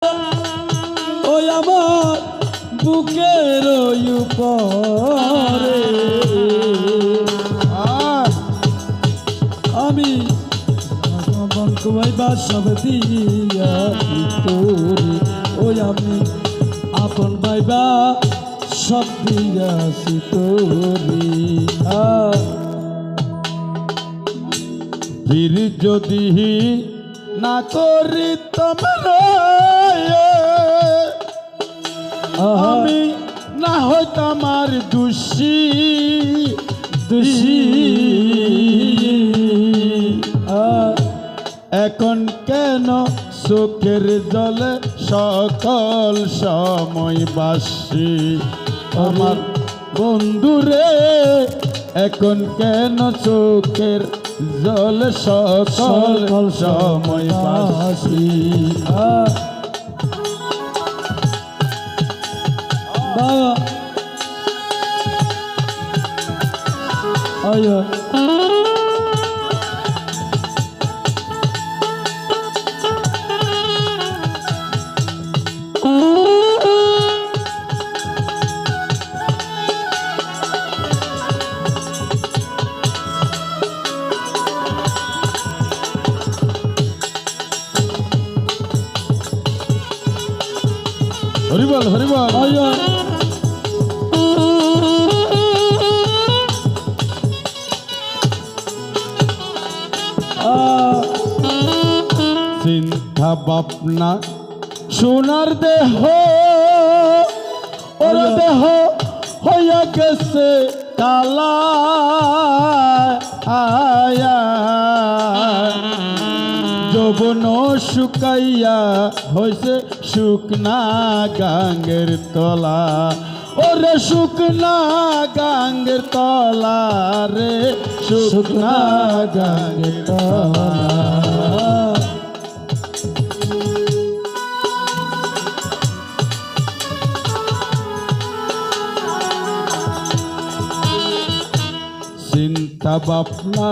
ওই আমার বুকের উপরে আমি ভাইবা সব দিয়া তোরে ওই আমি আপন ভাইবা সব দিয়াছি তোরে ফির যদি না করি তোমরা আমি না হইতাম আর দোষী এখন কেন চোখের জলে সকল সময় বাসি আমার বন্ধুরে এখন কেন চোখের জলে সকল সময় বাসি বাবা আয়া হরিবল হরিবল আয়া চিন্তা ভাবনা সোনার দেহ ওর দেহ হইয়া গেছে কালা আয়া যৌবন শুকাইয়া হয়েছে শুকনা গাঙ্গের তলা ওরে শুকনা গাঙ্গের তলা রে শুকনা গাঙ্গের তলা চিন্তা ভাবনা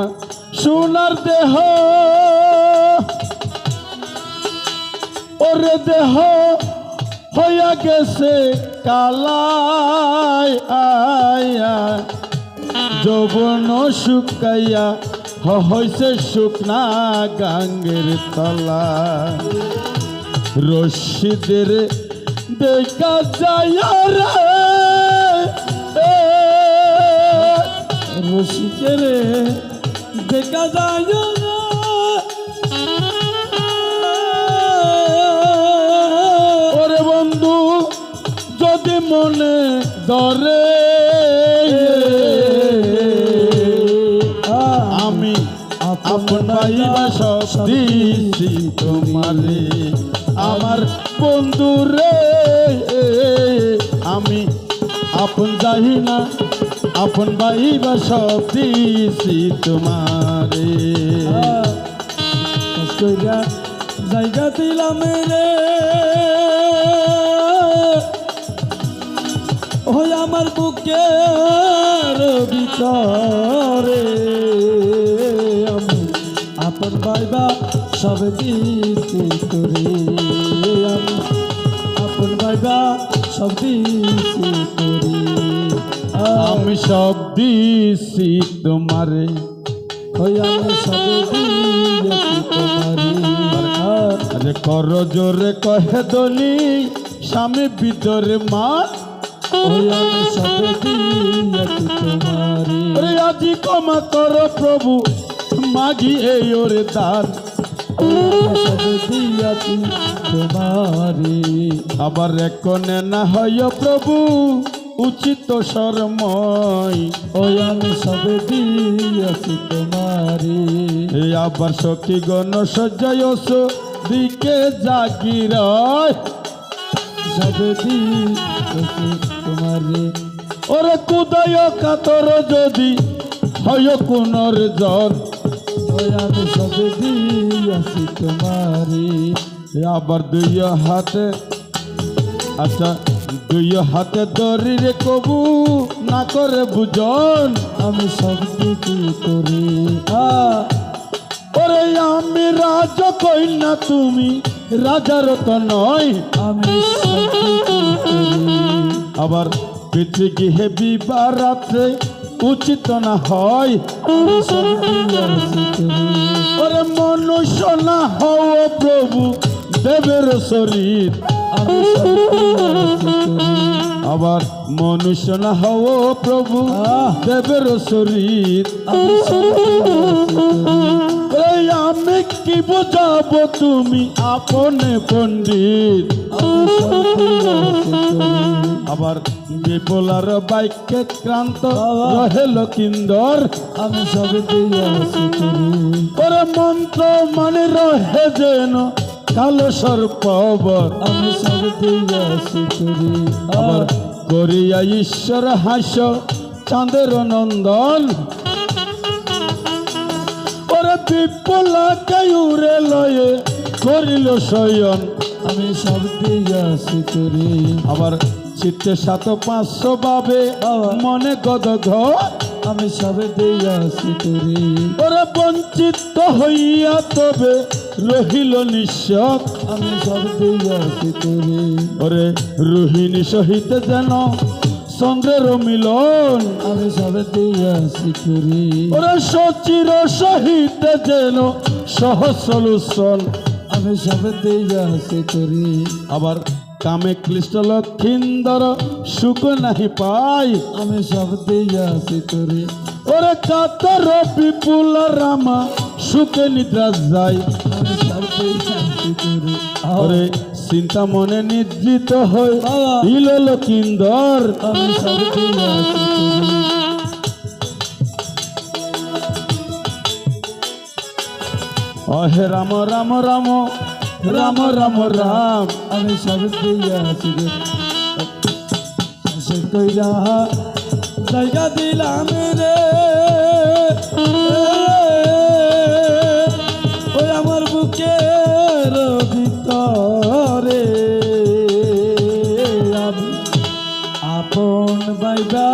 সোনার দেহ ওরে দেহ হইয়া গেছে কালাই আয়া যৌবন শুকাইয়া হইছে শুকনা গাঙ্গের তলা রশিদের দেখা যায় রে রসিকের দেখা যায় ওরে বন্ধু যদি মনে ধরে আমি আপন ভাইবা সব দিছি তোমারে আমার বন্ধু রে আমি আপন যাই না আপন ভাইবা সব দিছি তোমারে জায়গা দিলাম রে ওই আমার বুকের ভিতরে আমি আপন ভাইবা সব দিছি তোরে আমি আপন ভাইবা সব দিছি তোরে আমি সব দিছি তোমারে ওই আমি সব দিয়েছি তোমারে আরে কর জোরে কহে দলি স্বামী ভিতরে মা ওই আমি সব দিয়েছি তোমারে ওরে আজি ক্ষমা কর প্রভু মাগি এই ওরে দান সব দিয়েছি তোমারে আবার একনে না হয় প্রভু উচিত শরময় ওই আমি সব দিয়েছি তোমারে এই আবার সখী গণ সজ্জায়স দিকে জাগির সব দিয়েছি তোমারে ওরে কুদয় কাতর যদি হয় কোনর জন ওই আমি সব দিয়েছি তোমারে আবার দুই হাতে আচ্ছা দুই হাতে ধরি রে কবু না করে বুঝন আমি সব দিয়েছি তোরে ওরে আমি রাজ কই না তুমি রাজারও তো নয়। আমি সব কিছু করি। আবার পিতৃগৃহে বিবাহ রাত্রে উচিত না হয়। আমি সব দিয়াছি করি। ওরে মনুষ্য না হও প্রভু দেবের শরীর। আমি সব দিয়াছি করি। আবার মনুষ্য না হও প্রভু দেবের শরীর। আমি সব দিয়াছি করি। এই আমি কি বোঝাবো তুমি আপনে পণ্ডিত। আমি সব দিয়াছি করি। আবার বিপুলার বাক্যে ক্রান্ত রহেল কিন্দর। আমি সব দিয়াছি করি। ওরে মন্ত্র মানে রহে যেন কালো সর্পবর। আমি সব দিয়াছি করি। আবার করিয়া ঈশ্বর হাস্য চাঁদের নন্দন। ওরে বিপুলা কায়ুরে লয়ে করিল শয়ন। আমি সব দিয়াছি করি। আবার চিত্তে ৭৫০০ ভাবে মনে গদঘ। আমি সব দিয়াছি করি। ওরে বঞ্চিত হইয়া তবে রহিল নিঃস্বক। আমি সব দিয়াছি করি। ওরে রোহিণী সহিত যেন চন্দ্রের মিলন। আমি সব দিয়াছি করি। ওরে সচির সহিত যেন সহস্রলোচন। আমি সব দিয়াছি করি। আবার কামে ক্লিষ্ট লক্ষিন্দর সুখ নাহি পাই। আমি সব দিয়াছি করি। ওরে কাতর বিপুল রামা সুখে নিদ্রা যায়। আমি সব দিয়াছি করি। ওরে চিন্তা মনে নিদ্রিত হয়ে বাবা। ইল লক্ষিন্দর। আমি সব দিয়াছি করি। অহে রাম রাম রাম রাম রাম রাম। আমি সব দিয়াছি করি। সে কইরা জায়গা দিলাম রে ওই আমার বুকের ভিতরে আমি আপন বাইবা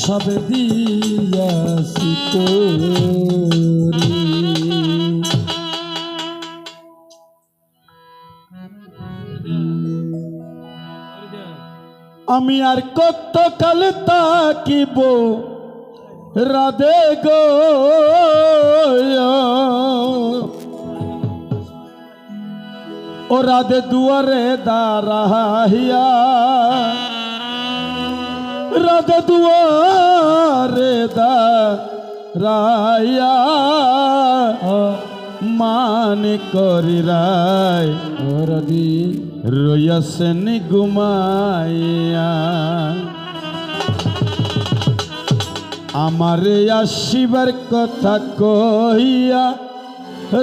সব দিয়াছি করি। আমি আর কত কাল তাকিব রাধে গো। ও রাধে দুয়ারে দাঁড়াইয়া। রাধে দুয়ারে দাঁড়াইয়া মানে করি রায় রবি রইয়াছেন ঘুমাইয়া। আমারে আসিবার কথা কইয়া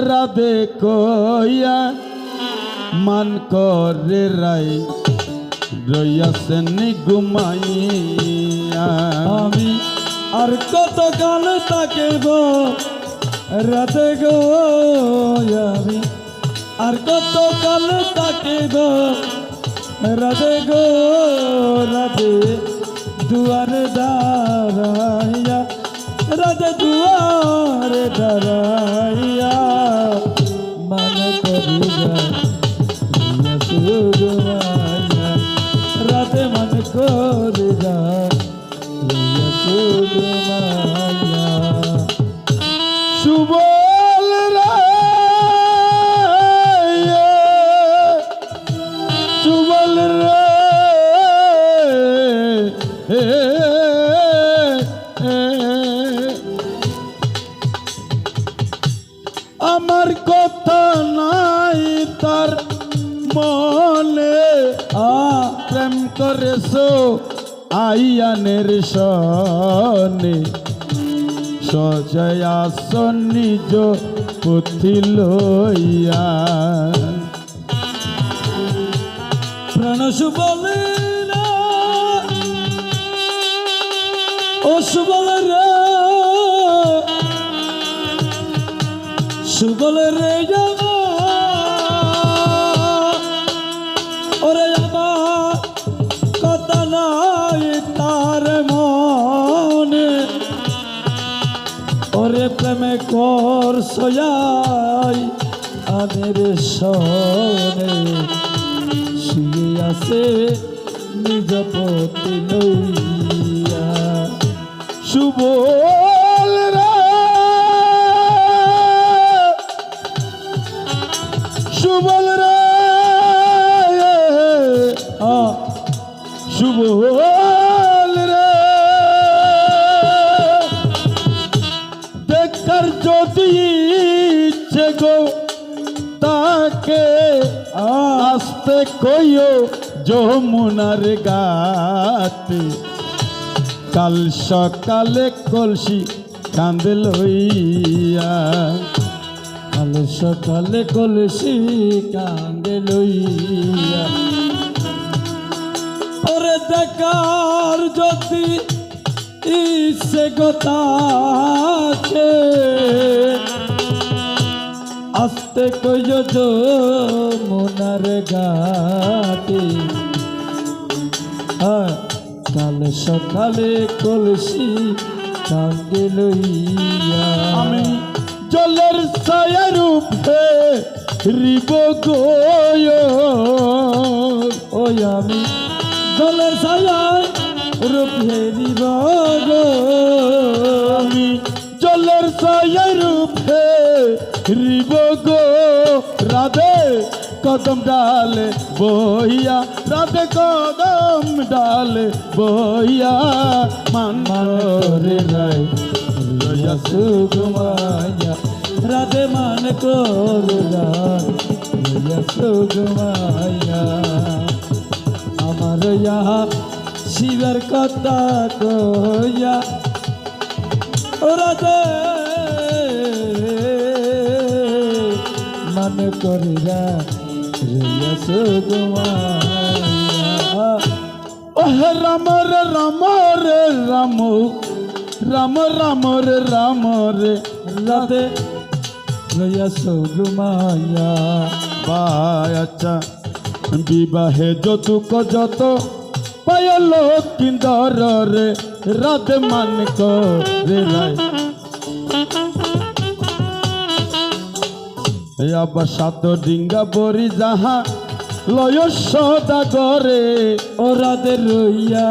রাধে কইয়া মান করে রাই রইয়াছেন ঘুমাইয়া। আমি আর কত কাল তাকিব রাতে গো। আমি আর কত কাল তাকিব রাতে গো। রাতে দুয়ারে দাঁড়াইয়া। রাতে দুয়ারে দাঁড়াইয়া মানে করি রাতে মানে করি সুবল রে সুবল রে আমার কথা নাই তার মনে। প্রেম করেছো আইয়ানের সনে। সজয়াসন নিজ পুথি লইয়া। প্রাণ সুবলে ও সুবলে রে সুবলে রে ওরে আমার কথা নাই তার মনে। ওরে প্রেমে কর সয়াই প্রাণের সনে শুয়ে আছে নিজ পতি লইয়া সুবল রে সুবল রে সুবল রে দেখার যদি ইচ্ছে গো তাকে আসতে কইও যমুনার গাতে কাল সকালে কলসি কান্দে লইয়া কাল সকালে কলসি কান্দে লইয়া ওরে দেখার যদি ইচ্ছে গোতাকে আস্তে কইও যমুনার ঘাটে কাল সকালে কলসি কান্দে লইয়া আমি জলের ছায়া রূপে রিব গোয় ওই আমি জলের ছায়ায় রূপ হেরিব গো আমি জলের ছায়া রূপে রিব গো রাধে কদম ডালে বইয়া রাধে কদম ডালে বইয়া মানরে রাই লইয়া সুগমাইয়া রাধে মান করুলা লইয়া সুগমাইয়া আমার ইহা শিবের কথা কইয়া ও রাধে মান করিলা লইয়া সুগমাইয়া ওহে রাম রে রাম রে রাম রাম রাম রে রাম রে রাধে লইয়া সুগমাইয়া বাই আচ্ছা বিবাহে যতুক যত পায়ল কিন্দর রে রাধে মান করে রায় আবার সাত ডিঙ্গা বরি যাহা লয় সদা করে ও রাধে লইয়া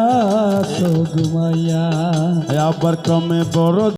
সুগমাইয়া আবার ক্রমে বড়